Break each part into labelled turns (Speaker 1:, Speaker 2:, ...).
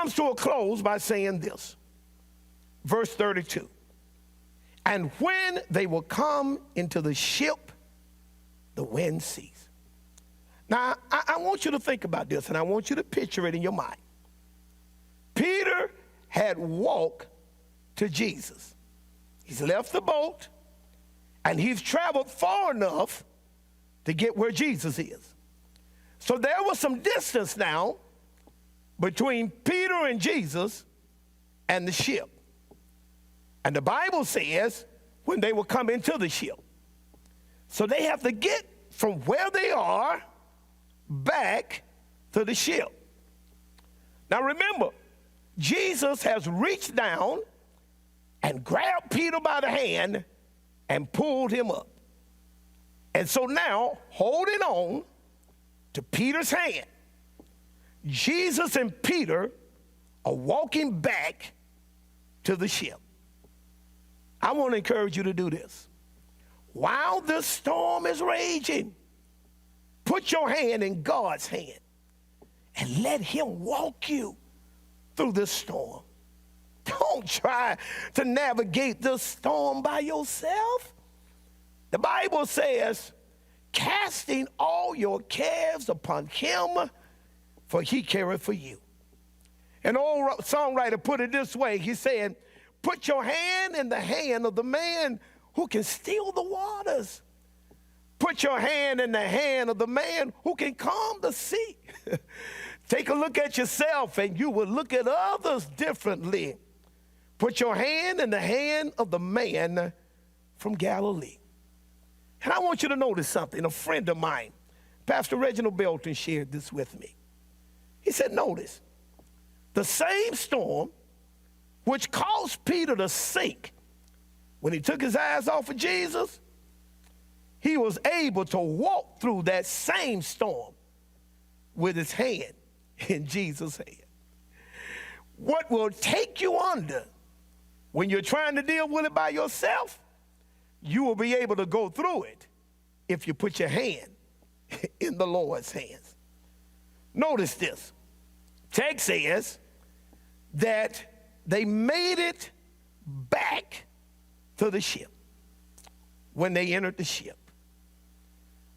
Speaker 1: comes to a close by saying this. Verse 32. And when they will come into the ship, the wind ceased. Now, I want you to think about this, and I want you to picture it in your mind. Peter had walked to Jesus. He's left the boat, and he's traveled far enough to get where Jesus is. So there was some distance now between Peter and Jesus and the ship. And the Bible says when they will come into the ship. So they have to get from where they are back to the ship. Now remember, Jesus has reached down and grabbed Peter by the hand and pulled him up. And so now, holding on to Peter's hand, Jesus and Peter are walking back to the ship. I want to encourage you to do this. While this storm is raging, put your hand in God's hand and let him walk you through this storm. Don't try to navigate this storm by yourself. The Bible says, casting all your cares upon him, for he careth for you. An old songwriter put it this way. He said, put your hand in the hand of the man who can still the waters. Put your hand in the hand of the man who can calm the sea. Take a look at yourself and you will look at others differently. Put your hand in the hand of the man from Galilee. And I want you to notice something. A friend of mine, Pastor Reginald Belton, shared this with me. He said, notice, the same storm which caused Peter to sink when he took his eyes off of Jesus, he was able to walk through that same storm with his hand in Jesus' hand. What will take you under when you're trying to deal with it by yourself, you will be able to go through it if you put your hand in the Lord's hands. Notice this. Text says that they made it back to the ship when they entered the ship.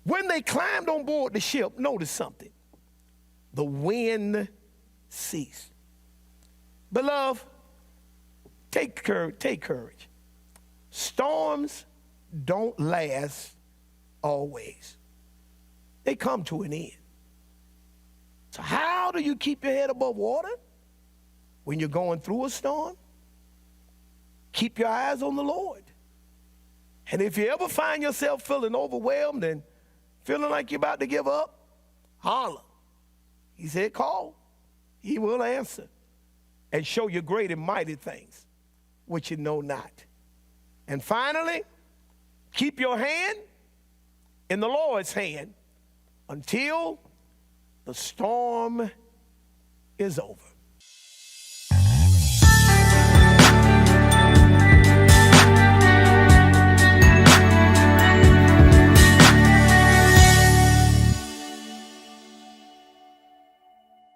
Speaker 1: When they climbed on board the ship, notice something. The wind ceased. Beloved, take courage. Storms don't last always. They come to an end. So how do you keep your head above water when you're going through a storm? Keep your eyes on the Lord. And if you ever find yourself feeling overwhelmed and feeling like you're about to give up, holler. He said, call. He will answer and show you great and mighty things which you know not. And finally, keep your hand in the Lord's hand until the storm is over.